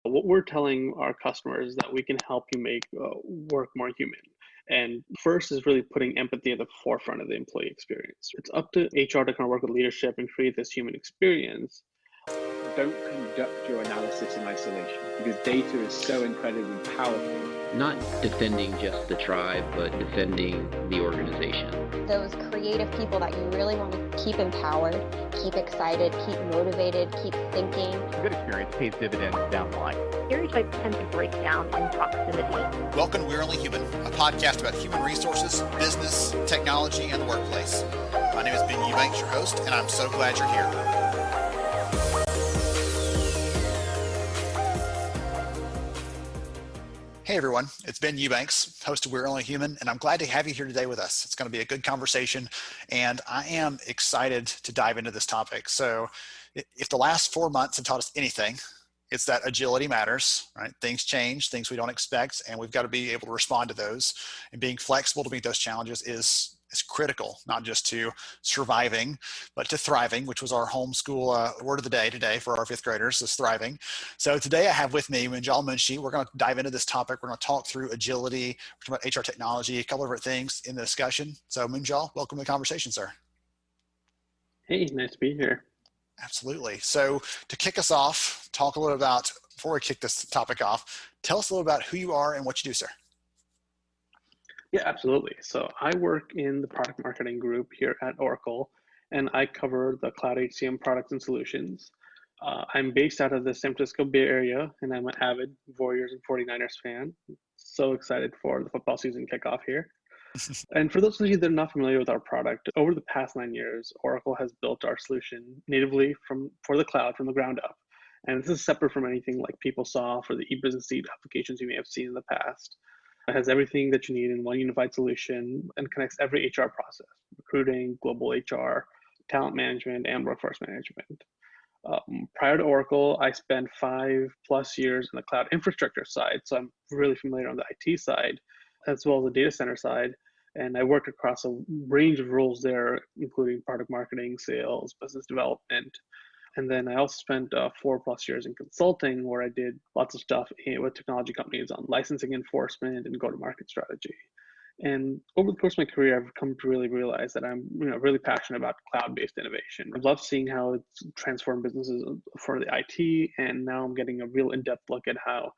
What we're telling our customers is that we can help you make work more human. And first is really putting empathy at the forefront of the employee experience. It's up to HR to kind of work with leadership and create this human experience. Don't conduct your analysis in isolation because data is so incredibly powerful. Not defending just the tribe, but defending the organization. Those creative people that you really want to keep empowered, keep excited, keep motivated, keep thinking. A good experience pays dividends down the line. Stereotypes tend to break down in proximity. Welcome to We're Only Human, a podcast about human resources, business, technology, and the workplace. My name is Ben Eubanks, your host, and I'm so glad you're here. Hey everyone, it's Ben Eubanks, host of We're Only Human, and I'm glad to have you here today with us. It's going to be a good conversation, and I am excited to dive into this topic. So if the last 4 months have taught us anything, it's that agility matters, right? Things change, things we don't expect, and we've got to be able to respond to those. And being flexible to meet those challenges is critical, not just to surviving, but to thriving, which was our homeschool word of the day today for our fifth graders, is thriving. So today I have with me Munjal Munshi. We're going to dive into this topic. We're going to talk through agility, we're talking about HR technology, a couple of different things in the discussion. So Munjal, welcome to the conversation, sir. Hey, nice to be here. Absolutely. So to kick us off, talk a little about, before we kick this topic off, tell us a little about who you are and what you do, sir. Yeah, absolutely. So I work in the product marketing group here at Oracle, and I cover the cloud HCM products and solutions. I'm based out of the San Francisco Bay Area, and I'm an avid Warriors and 49ers fan. So excited for the football season kickoff here. And for those of you that are not familiar with our product, over the past 9 years, Oracle has built our solution natively for the cloud from the ground up. And this is separate from anything like PeopleSoft or the e-business suite applications you may have seen in the past. It has everything that you need in one unified solution and connects every HR process: recruiting, global HR, talent management, and workforce management. Prior to Oracle, I spent 5+ years in the cloud infrastructure side, so I'm really familiar on the IT side, as well as the data center side. And I worked across a range of roles there, including product marketing, sales, business development. And then I also spent 4+ years in consulting, where I did lots of stuff with technology companies on licensing enforcement and go-to-market strategy. And over the course of my career, I've come to really realize that I'm really passionate about cloud-based innovation. I love seeing how it's transformed businesses for the IT, and now I'm getting a real in-depth look at how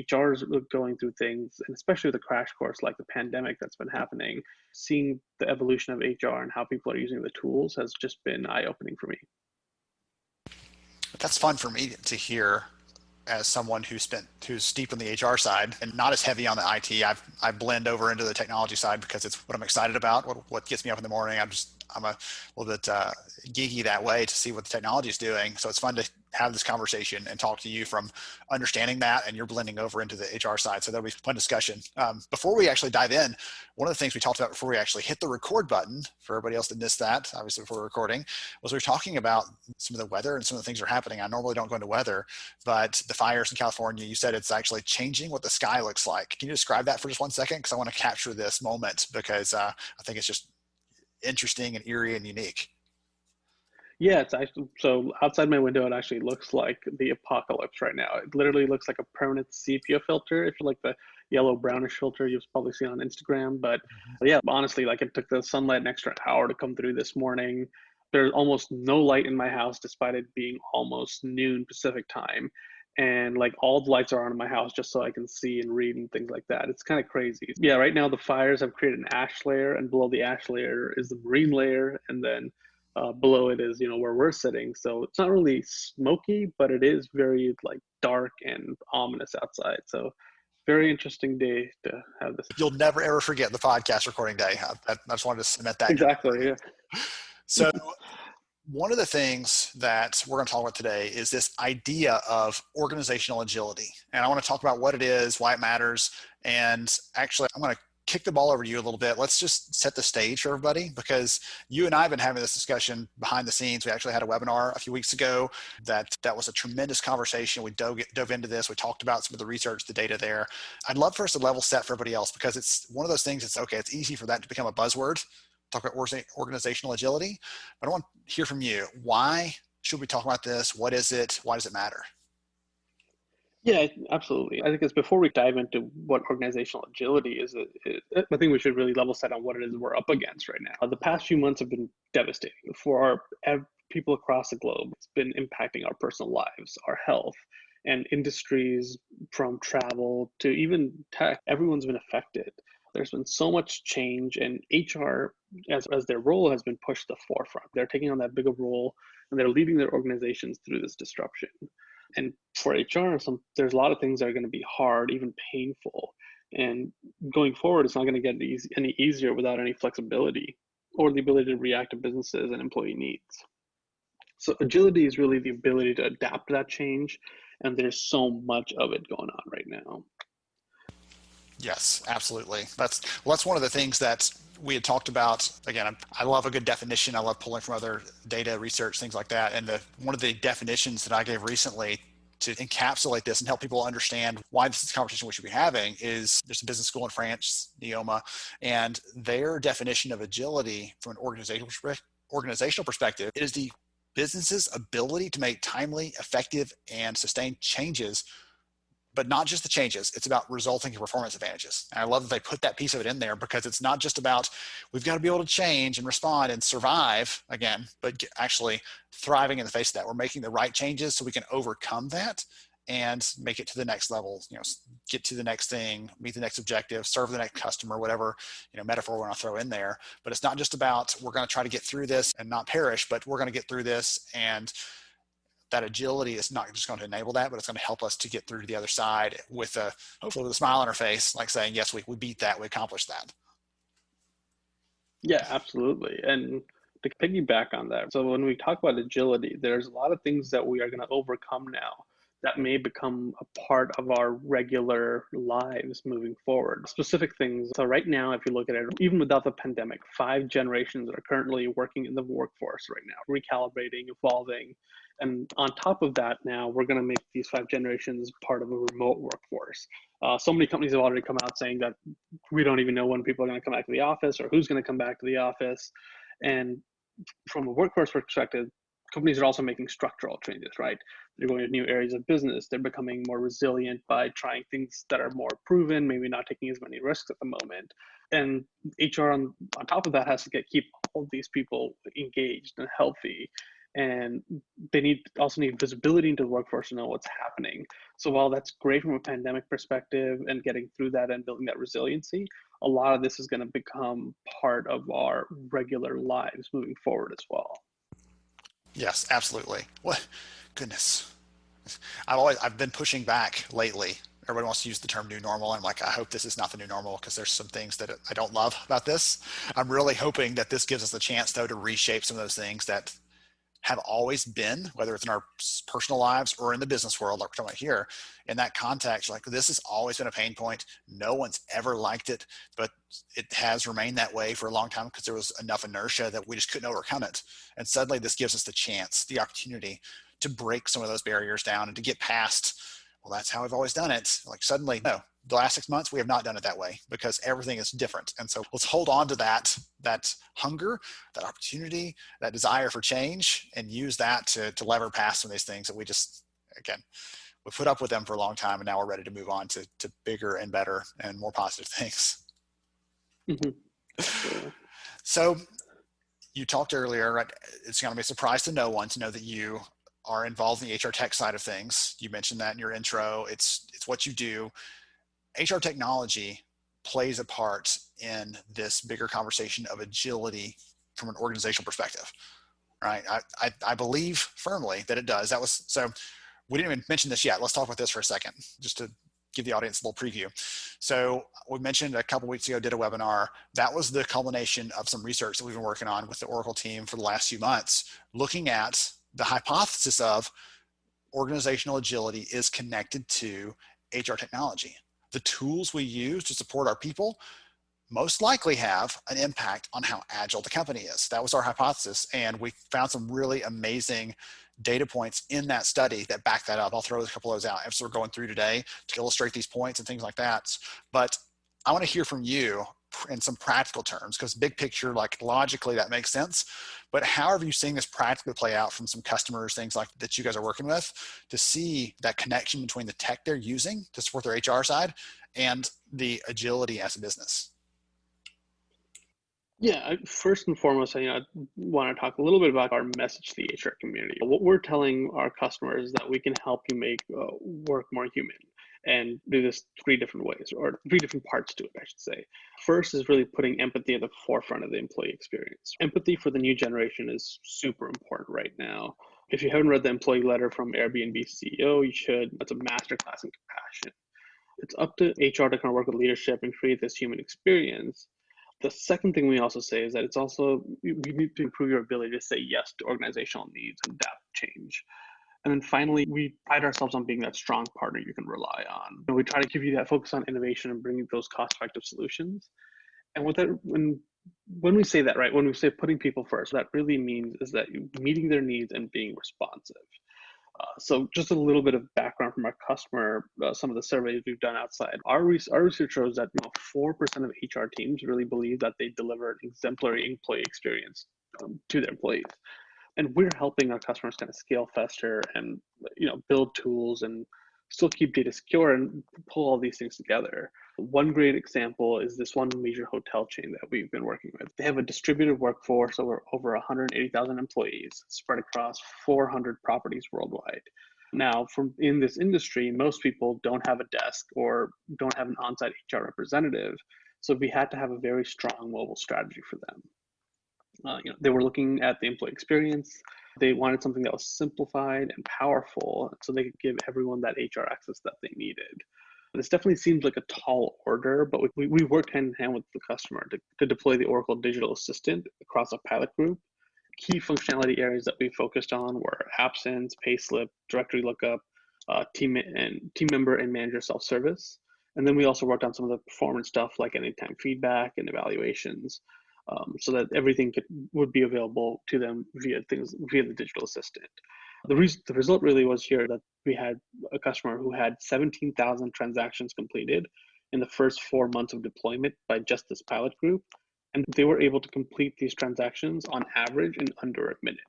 HR is going through things, and especially with a crash course like the pandemic that's been happening. Seeing the evolution of HR and how people are using the tools has just been eye-opening for me. That's fun for me to hear as someone who's deep on the HR side and not as heavy on the IT. I blend over into the technology side because it's what I'm excited about, what gets me up in the morning. I'm a little bit geeky that way to see what the technology is doing. So it's fun to have this conversation and talk to you from understanding that, and you're blending over into the HR side. So that'll be a fun discussion. Before we actually dive in, one of the things we talked about before we actually hit the record button, for everybody else that missed that, obviously before we're recording, was we were talking about some of the weather and some of the things that are happening. I normally don't go into weather, but the fires in California, you said it's actually changing what the sky looks like. Can you describe that for just 1 second? Because I want to capture this moment because I think it's just interesting and eerie and unique. Yeah, it's actually, so outside my window, it actually looks like the apocalypse right now. It literally looks like a permanent sepia filter, if you like the yellow brownish filter you've probably seen on Instagram. But yeah, honestly, like it took the sunlight an extra hour to come through this morning. There's almost no light in my house, despite it being almost noon Pacific time. And like all the lights are on in my house just so I can see and read and things like that. It's kind of crazy. Yeah, right now the fires have created an ash layer, and below the ash layer is the marine layer, and then below it is, where we're sitting. So it's not really smoky, but it is very like dark and ominous outside. So very interesting day to have this. You'll never ever forget the podcast recording day. I just wanted to cement that. Exactly. Yeah. So one of the things that we're going to talk about today is this idea of organizational agility. And I want to talk about what it is, why it matters. And actually, I'm going to kick the ball over to you a little bit. Let's just set the stage for everybody, because you and I have been having this discussion behind the scenes. We actually had a webinar a few weeks ago that was a tremendous conversation. We dove into this. We talked about some of the research, the data there. I'd love for us to level set for everybody else, because it's one of those things. It's easy for that to become a buzzword. Talk about organizational agility, but I want to hear from you. Why should we talk about this? What is it? Why does it matter? Yeah, absolutely. I think it's before we dive into what organizational agility is, I think we should really level set on what it is we're up against right now. The past few months have been devastating for people across the globe. It's been impacting our personal lives, our health, and industries from travel to even tech. Everyone's been affected. There's been so much change, and HR, as their role, has been pushed to the forefront. They're taking on that bigger role, and they're leading their organizations through this disruption. And for HR, there's a lot of things that are going to be hard, even painful. And going forward, it's not going to get any easier without any flexibility or the ability to react to businesses and employee needs. So agility is really the ability to adapt to that change. And there's so much of it going on right now. Yes, absolutely. That's one of the things that we had talked about. Again, I love a good definition. I love pulling from other data research, things like that. And one of the definitions that I gave recently to encapsulate this and help people understand why this is a conversation we should be having is there's a business school in France, Neoma, and their definition of agility from an organizational perspective is the business's ability to make timely, effective, and sustained changes, but not just the changes. It's about resulting in performance advantages. And I love that they put that piece of it in there because it's not just about, we've got to be able to change and respond and survive again, but actually thriving in the face of that. We're making the right changes so we can overcome that and make it to the next level, get to the next thing, meet the next objective, serve the next customer, whatever, metaphor we're going to throw in there. But it's not just about, we're going to try to get through this and not perish, but we're going to get through this, and that agility is not just going to enable that, but it's going to help us to get through to the other side with hopefully with a smile on our face, like saying, yes, we beat that, we accomplished that. Yeah, absolutely. And to piggyback on that, so when we talk about agility, there's a lot of things that we are going to overcome now that may become a part of our regular lives moving forward. Specific things. So right now, if you look at it, even without the pandemic, 5 generations are currently working in the workforce right now, recalibrating, evolving. And on top of that, now we're going to make these 5 generations part of a remote workforce. So many companies have already come out saying that we don't even know when people are going to come back to the office or who's going to come back to the office. And from a workforce perspective, companies are also making structural changes, right? They're going to new areas of business. They're becoming more resilient by trying things that are more proven, maybe not taking as many risks at the moment. And HR on top of that has to keep all of these people engaged and healthy. And they also need visibility into the workforce to know what's happening. So while that's great from a pandemic perspective and getting through that and building that resiliency, a lot of this is going to become part of our regular lives moving forward as well. Yes, absolutely. What goodness. I've been pushing back lately. Everybody wants to use the term new normal. I'm like, I hope this is not the new normal, because there's some things that I don't love about this. I'm really hoping that this gives us the chance, though, to reshape some of those things that have always been, whether it's in our personal lives or in the business world, like we're talking about here, in that context, like this has always been a pain point. No one's ever liked it, but it has remained that way for a long time because there was enough inertia that we just couldn't overcome it. And suddenly this gives us the chance, the opportunity to break some of those barriers down and to get past, well, that's how I've always done it. Like suddenly, no, the last 6 months, we have not done it that way because everything is different. And so let's hold on to that hunger, that opportunity, that desire for change, and use that to lever past some of these things that we just, again, we put up with them for a long time, and now we're ready to move on to bigger and better and more positive things. Mm-hmm. So you talked earlier, right? It's going to be a surprise to no one to know that you are involved in the HR tech side of things. You mentioned that in your intro. It's what you do. HR technology plays a part in this bigger conversation of agility from an organizational perspective, right? I believe firmly that it does. So we didn't even mention this yet. Let's talk about this for a second, just to give the audience a little preview. So we mentioned a couple weeks ago, did a webinar. That was the culmination of some research that we've been working on with the Oracle team for the last few months, looking at the hypothesis of organizational agility is connected to HR technology. The tools we use to support our people most likely have an impact on how agile the company is. That was our hypothesis. And we found some really amazing data points in that study that back that up. I'll throw a couple of those out as we're going through today to illustrate these points and things like that. But I want to hear from you in some practical terms, because big picture, like logically that makes sense, but how are you seeing this practically play out from some customers, things like that you guys are working with, to see that connection between the tech they're using to support their HR side and the agility as a business? Yeah, first and foremost, I want to talk a little bit about our message to the HR community. What we're telling our customers is that we can help you make work more human, and do this three different ways, or three different parts to it, I should say. First is really putting empathy at the forefront of the employee experience. Empathy for the new generation is super important right now. If you haven't read the employee letter from Airbnb CEO, you should. That's a masterclass in compassion. It's up to HR to kind of work with leadership and create this human experience. The second thing we also say is that it's also, we need to improve your ability to say yes to organizational needs and adapt to change. And then finally, we pride ourselves on being that strong partner you can rely on. And we try to give you that focus on innovation and bringing those cost-effective solutions. And with that, when we say that, right, when we say putting people first, what that really means is that you're meeting their needs and being responsive. So just a little bit of background from our customer, some of the surveys we've done outside. Our research shows that 4% of HR teams really believe that they deliver an exemplary employee experience to their employees. And we're helping our customers kind of scale faster and build tools and still keep data secure and pull all these things together. One great example is this one major hotel chain that we've been working with. They have a distributed workforce over 180,000 employees spread across 400 properties worldwide. Now, in this industry, most people don't have a desk or don't have an on-site HR representative. So we had to have a very strong mobile strategy for them. They were looking at the employee experience. They wanted something that was simplified and powerful so they could give everyone that HR access that they needed. This definitely seems like a tall order, but we worked hand in hand with the customer to deploy the Oracle Digital Assistant across a pilot group. Key functionality areas that we focused on were absence, payslip, directory lookup, team member and manager self-service. And then we also worked on some of the performance stuff like anytime feedback and evaluations, so that everything would be available to them via the digital assistant. The result really was here that we had a customer who had 17,000 transactions completed in the first 4 months of deployment by just this pilot group. And they were able to complete these transactions on average in under a minute.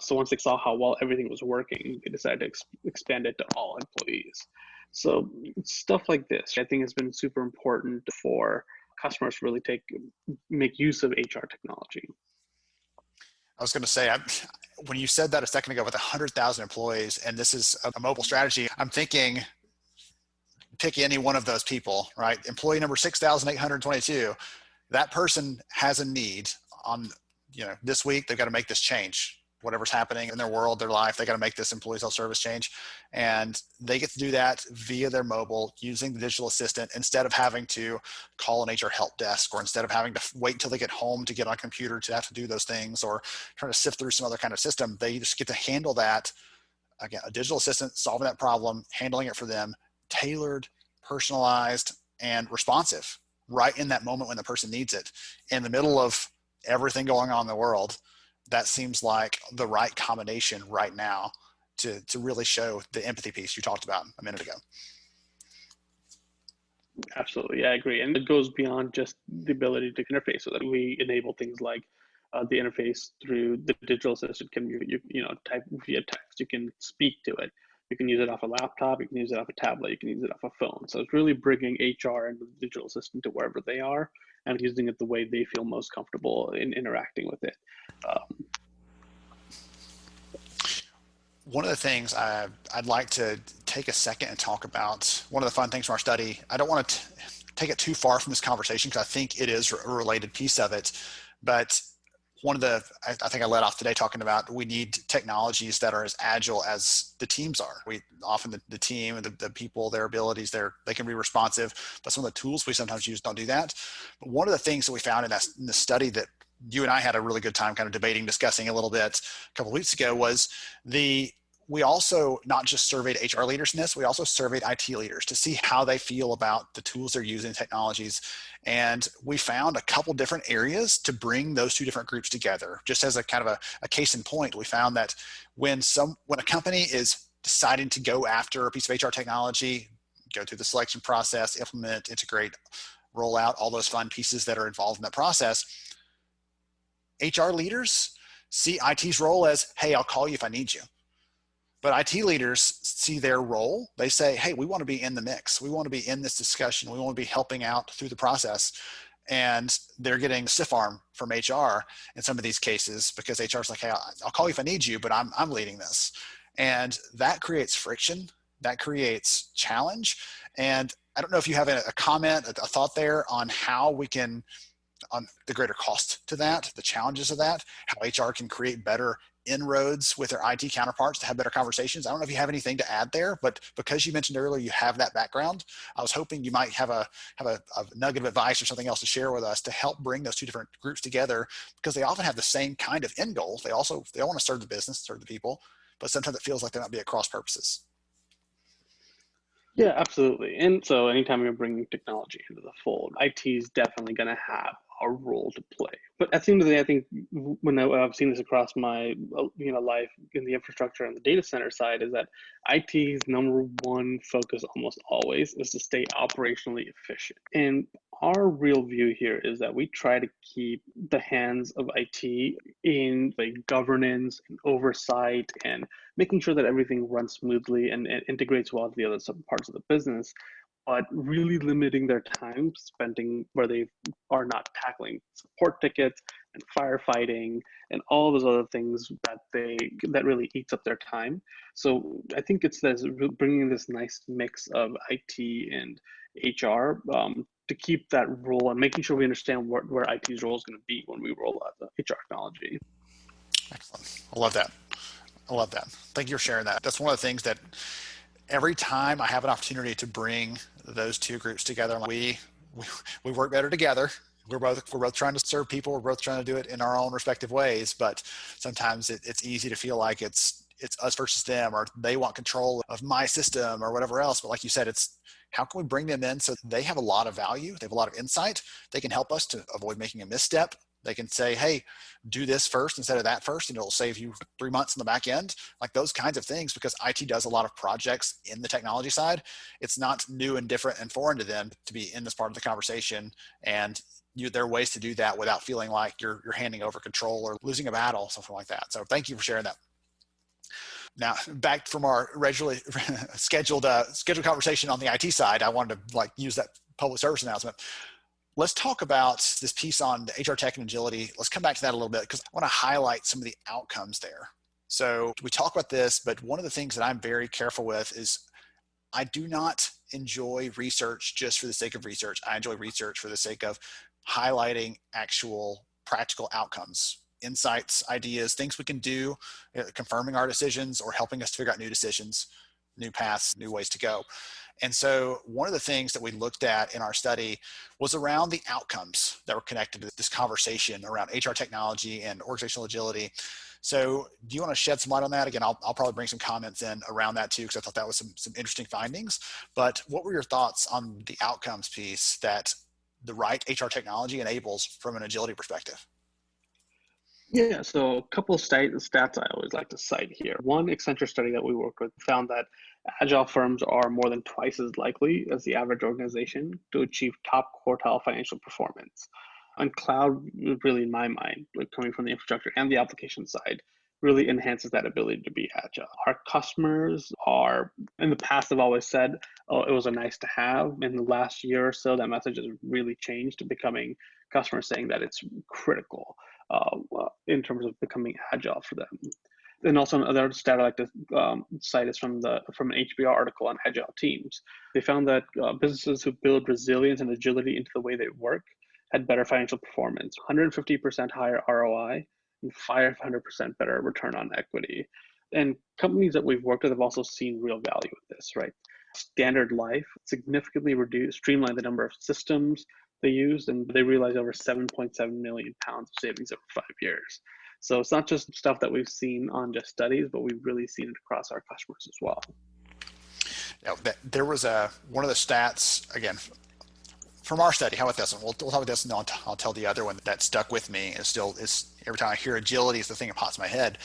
So once they saw how well everything was working, they decided to expand it to all employees. So stuff like this, I think, has been super important for customers to really make use of HR technology. I was going to say, when you said that a second ago with 100,000 employees, and this is a mobile strategy, I'm thinking, pick any one of those people, right? Employee number 6,822, that person has a need on, this week, they've got to make this change. Whatever's happening in their world, their life, they got to make this employee self-service change. And they get to do that via their mobile using the digital assistant instead of having to call an HR help desk, or instead of having to wait until they get home to get on a computer to have to do those things, or trying to sift through some other kind of system. They just get to handle that. Again, a digital assistant solving that problem, handling it for them, tailored, personalized, and responsive right in that moment when the person needs it. In the middle of everything going on in the world, that seems like the right combination right now to really show the empathy piece you talked about a minute ago. Absolutely, I agree. And it goes beyond just the ability to interface, so that we enable things like the interface through the digital assistant. Can you type via text, you can speak to it, you can use it off a laptop, you can use it off a tablet, you can use it off a phone. So it's really bringing HR and the digital assistant to wherever they are and using it the way they feel most comfortable in interacting with it. One of the things I'd like to take a second and talk about, one of the fun things from our study, I don't want to take it too far from this conversation because I think it is a related piece of it, but I think I led off today talking about we need technologies that are as agile as the teams are. Often the team and the people, their abilities, they can be responsive, but some of the tools we sometimes use don't do that. But one of the things that we found in the study that you and I had a really good time kind of debating, discussing a little bit a couple of weeks ago was we also not just surveyed HR leaders in this, we also surveyed IT leaders to see how they feel about the tools they're using, technologies. And we found a couple different areas to bring those two different groups together. Just as a kind of a case in point, we found that when a company is deciding to go after a piece of HR technology, go through the selection process, implement, integrate, roll out all those fun pieces that are involved in that process. HR leaders see IT's role as, hey, I'll call you if I need you. But IT leaders see their role. They say, hey, we want to be in the mix. We want to be in this discussion. We want to be helping out through the process. And they're getting stiff arm from HR in some of these cases because HR is like, hey, I'll call you if I need you, but I'm leading this. And that creates friction. That creates challenge. And I don't know if you have a comment, a thought there on how we can, on the greater cost to that, the challenges of that, how HR can create better inroads with their IT counterparts to have better conversations. I don't know if you have anything to add there, but because you mentioned earlier you have that background, I was hoping you might have a nugget of advice or something else to share with us to help bring those two different groups together, because they often have the same kind of end goal. They all want to serve the business, serve the people, but sometimes it feels like they might be at cross purposes. Yeah, absolutely. And so anytime you're bringing technology into the fold, IT is definitely going to have a role to play. But at the end of the day, I think when I've seen this across my life in the infrastructure and the data center side, is that IT's number one focus almost always is to stay operationally efficient. And our real view here is that we try to keep the hands of IT in like governance and oversight and making sure that everything runs smoothly and integrates well to the other parts of the business, but really limiting their time spending where they are not tackling support tickets and firefighting and all those other things that really eats up their time. So I think it's this bringing this nice mix of IT and HR to keep that role and making sure we understand where IT's role is going to be when we roll out the HR technology. Excellent. I love that. I love that. Thank you for sharing that. That's one of the things that every time I have an opportunity to bring those two groups together, we work better together. We're both trying to serve people. We're both trying to do it in our own respective ways. But sometimes it's easy to feel like it's us versus them, or they want control of my system or whatever else. But like you said, it's how can we bring them in so they have a lot of value? They have a lot of insight. They can help us to avoid making a misstep. They can say, hey, do this first instead of that first, and it'll save you 3 months in the back end. Like those kinds of things, because IT does a lot of projects in the technology side. It's not new and different and foreign to them to be in this part of the conversation. And there are ways to do that without feeling like you're handing over control or losing a battle, something like that. So thank you for sharing that. Now, back from our regularly scheduled conversation on the IT side, I wanted to use that public service announcement. Let's talk about this piece on the HR tech and agility. Let's come back to that a little bit because I want to highlight some of the outcomes there. So we talk about this, but one of the things that I'm very careful with is I do not enjoy research just for the sake of research. I enjoy research for the sake of highlighting actual practical outcomes, insights, ideas, things we can do, confirming our decisions or helping us to figure out new decisions, new paths, new ways to go. And so one of the things that we looked at in our study was around the outcomes that were connected to this conversation around HR technology and organizational agility. So do you want to shed some light on that? Again, I'll probably bring some comments in around that too, because I thought that was some interesting findings. But what were your thoughts on the outcomes piece that the right HR technology enables from an agility perspective? Yeah, so a couple of stats I always like to cite here. One Accenture study that we worked with found that agile firms are more than twice as likely as the average organization to achieve top quartile financial performance. And cloud, really in my mind, coming from the infrastructure and the application side, really enhances that ability to be agile. Our customers are, in the past, have always said, oh, it was a nice to have. In the last year or so, that message has really changed to becoming customers saying that it's critical in terms of becoming agile for them. And also another stat I like to cite is from an HBR article on agile teams. They found that businesses who build resilience and agility into the way they work had better financial performance, 150% higher ROI, and 500% better return on equity. And companies that we've worked with have also seen real value with this, right? Standard Life significantly streamlined the number of systems they used, and they realized over 7.7 million pounds of savings over 5 years. So it's not just stuff that we've seen on just studies, but we've really seen it across our customers as well. There was one of the stats, again, from our study. How about this one? We'll talk about this, and I'll tell the other one that stuck with me. Is every time I hear agility, is the thing that pops in my head.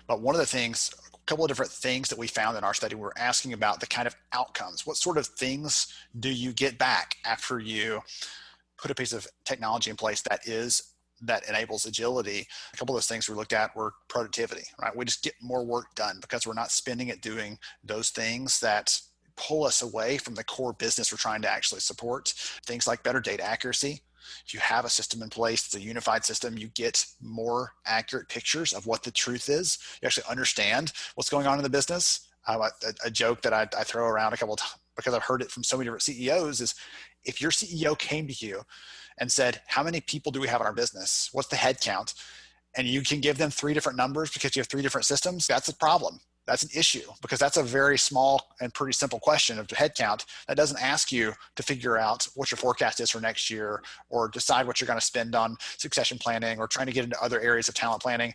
But one of the things, a couple of different things that we found in our study, we're asking about the kind of outcomes. What sort of things do you get back after you put a piece of technology in place that enables agility. A couple of those things we looked at were productivity, right? We just get more work done because we're not spending it doing those things that pull us away from the core business we're trying to actually support. Things like better data accuracy. If you have a system in place, it's a unified system, you get more accurate pictures of what the truth is. You actually understand what's going on in the business. A joke that I throw around a couple of times because I've heard it from so many different CEOs is, if your CEO came to you and said, how many people do we have in our business? What's the head count? And you can give them 3 different numbers because you have 3 different systems, that's a problem. That's an issue, because that's a very small and pretty simple question of the head count that doesn't ask you to figure out what your forecast is for next year or decide what you're going to spend on succession planning or trying to get into other areas of talent planning.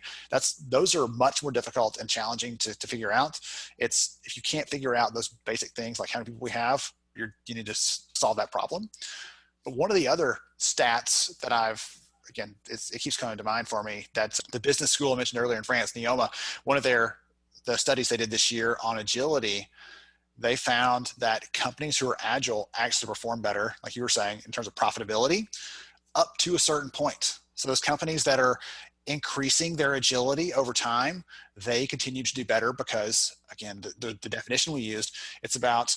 Those are much more difficult and challenging to figure out. If you can't figure out those basic things like how many people we have, you need to solve that problem. But one of the other stats that again, it keeps coming to mind for me, that's the business school I mentioned earlier in France, Neoma, one of the studies they did this year on agility, they found that companies who are agile actually perform better, like you were saying, in terms of profitability, up to a certain point. So those companies that are increasing their agility over time, they continue to do better because, again, the definition we used, it's about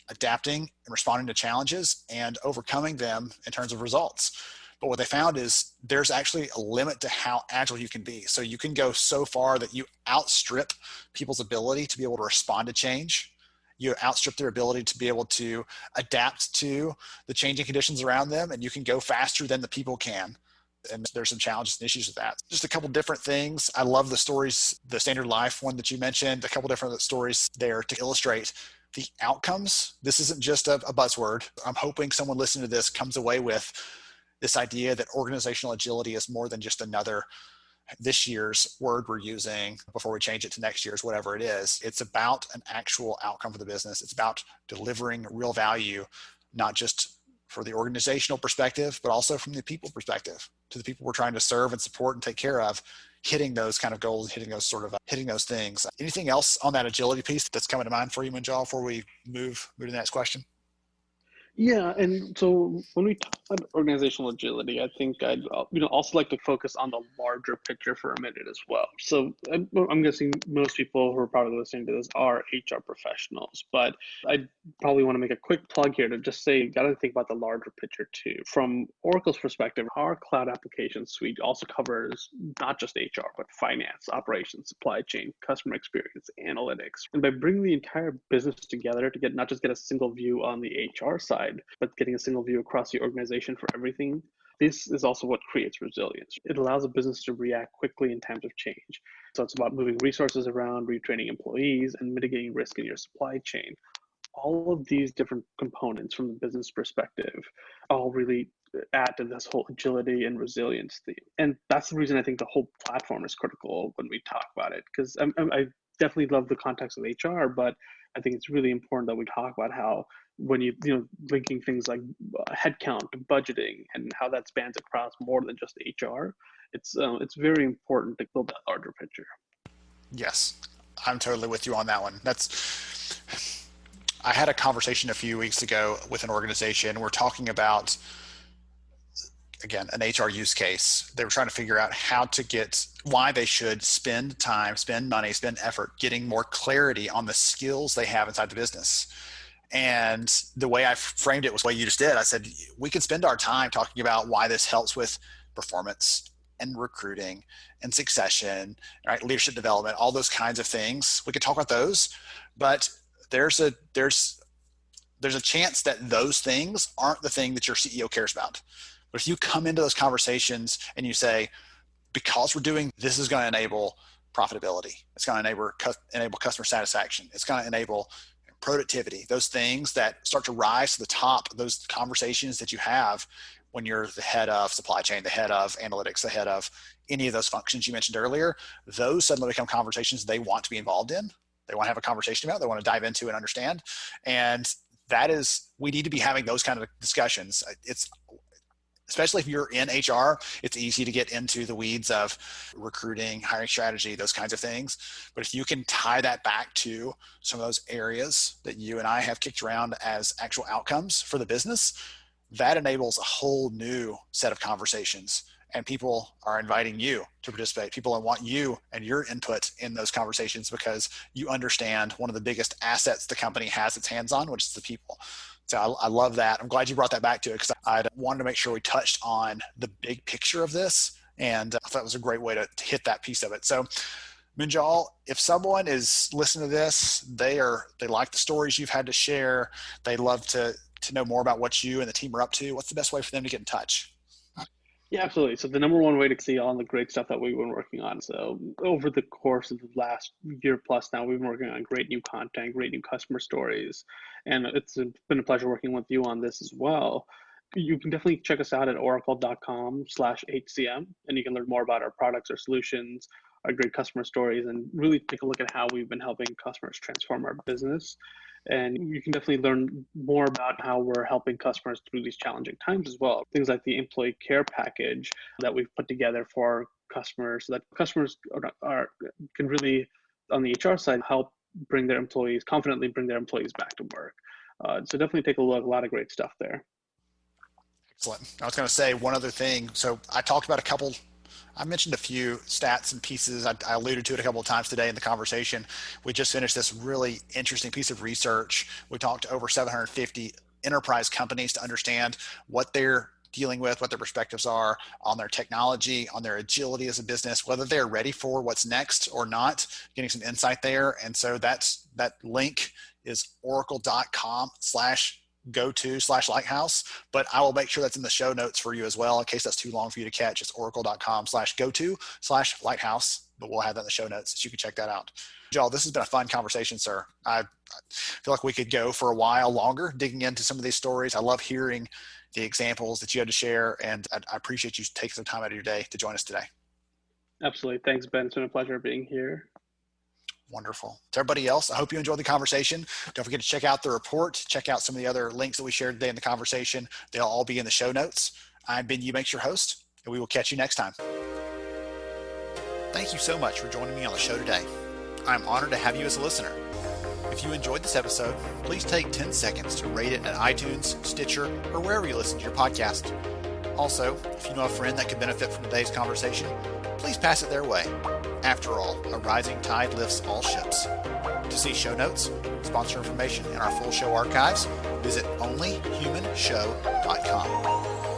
adapting and responding to challenges and overcoming them in terms of results. But what they found is there's actually a limit to how agile you can be. So you can go so far that you outstrip people's ability to be able to respond to change. You outstrip their ability to be able to adapt to the changing conditions around them, and you can go faster than the people can. And there's some challenges and issues with that. Just a couple different things. I love the stories, the Standard Life one that you mentioned, a couple different stories there to illustrate the outcomes. This isn't just a buzzword. I'm hoping someone listening to this comes away with this idea that organizational agility is more than just another this year's word we're using before we change it to next year's, whatever it is. It's about an actual outcome for the business. It's about delivering real value, not just for the organizational perspective, but also from the people perspective, to the people we're trying to serve and support and take care of, hitting those kind of goals, hitting those things. Anything else on that agility piece that's coming to mind for you, Munjal, before we move to the next question? Yeah, and so when we talk about organizational agility, I think I'd also like to focus on the larger picture for a minute as well. So I'm guessing most people who are probably listening to this are HR professionals, but I probably want to make a quick plug here to just say you got to think about the larger picture too. From Oracle's perspective, our cloud application suite also covers not just HR, but finance, operations, supply chain, customer experience, analytics. And by bringing the entire business together to not just get a single view on the HR side, but getting a single view across the organization for everything. This is also what creates resilience. It allows a business to react quickly in times of change. So it's about moving resources around, retraining employees, and mitigating risk in your supply chain. All of these different components from the business perspective all really add to this whole agility and resilience theme. And that's the reason I think the whole platform is critical when we talk about it, because I definitely love the context of HR, but I think it's really important that we talk about how when linking things like headcount to budgeting and how that spans across more than just HR, it's very important to build that larger picture. Yes, I'm totally with you on that one. I had a conversation a few weeks ago with an organization. We're talking about, again, an HR use case. They were trying to figure out why they should spend time, spend money, spend effort getting more clarity on the skills they have inside the business. And the way I framed it was the way you just did. I said, we can spend our time talking about why this helps with performance and recruiting and succession, right? Leadership development, all those kinds of things. We could talk about those, but there's a chance that those things aren't the thing that your CEO cares about. But if you come into those conversations and you say, because we're doing this, is going to enable profitability, it's going to enable customer satisfaction, it's going to enable productivity, those things that start to rise to the top, those conversations that you have when you're the head of supply chain, the head of analytics, the head of any of those functions you mentioned earlier, those suddenly become conversations they want to be involved in. They want to have a conversation about, they want to dive into and understand. And we need to be having those kind of discussions. Especially if you're in HR, it's easy to get into the weeds of recruiting, hiring strategy, those kinds of things. But if you can tie that back to some of those areas that you and I have kicked around as actual outcomes for the business, that enables a whole new set of conversations. And people are inviting you to participate. People want you and your input in those conversations because you understand one of the biggest assets the company has its hands on, which is the people. So I love that. I'm glad you brought that back to it because I wanted to make sure we touched on the big picture of this. And I thought it was a great way to hit that piece of it. So Munjal, if someone is listening to this, they like the stories you've had to share, they love to know more about what you and the team are up to, what's the best way for them to get in touch? Yeah, absolutely. So the number one way to see all the great stuff that we've been working on. So over the course of the last year plus now, we've been working on great new content, great new customer stories. And it's been a pleasure working with you on this as well. You can definitely check us out at oracle.com/HCM, and you can learn more about our products, our solutions, our great customer stories, and really take a look at how we've been helping customers transform our business. And you can definitely learn more about how we're helping customers through these challenging times as well. Things like the employee care package that we've put together for customers so that customers can really, on the HR side, help confidently bring their employees back to work. So definitely take a look, a lot of great stuff there. Excellent. I was going to say one other thing. So I mentioned a few stats and pieces. I alluded to it a couple of times today in the conversation. We just finished this really interesting piece of research. We talked to over 750 enterprise companies to understand what they're dealing with, what their perspectives are on their technology, on their agility as a business, whether they're ready for what's next or not, getting some insight there. And so that link is oracle.com/go-to/lighthouse, but I will make sure that's in the show notes for you as well in case that's too long for you to catch. It's oracle.com/go-to/lighthouse, but we'll have that in the show notes so you can check that out. Joel, this has been a fun conversation, sir. I feel like we could go for a while longer digging into some of these stories. I love hearing the examples that you had to share, and I appreciate you taking some time out of your day to join us today. Absolutely. Thanks, Ben. It's been a pleasure being here. Wonderful. To everybody else, I hope you enjoyed the conversation. Don't forget to check out the report, check out some of the other links that we shared today in the conversation. They'll all be in the show notes. I'm Ben Eubanks, your host, and we will catch you next time. Thank you so much for joining me on the show today. I'm honored to have you as a listener. If you enjoyed this episode, please take 10 seconds to rate it at iTunes, Stitcher, or wherever you listen to your podcast. Also, if you know a friend that could benefit from today's conversation, please pass it their way. After all, a rising tide lifts all ships. To see show notes, sponsor information, and our full show archives, visit onlyhumanshow.com.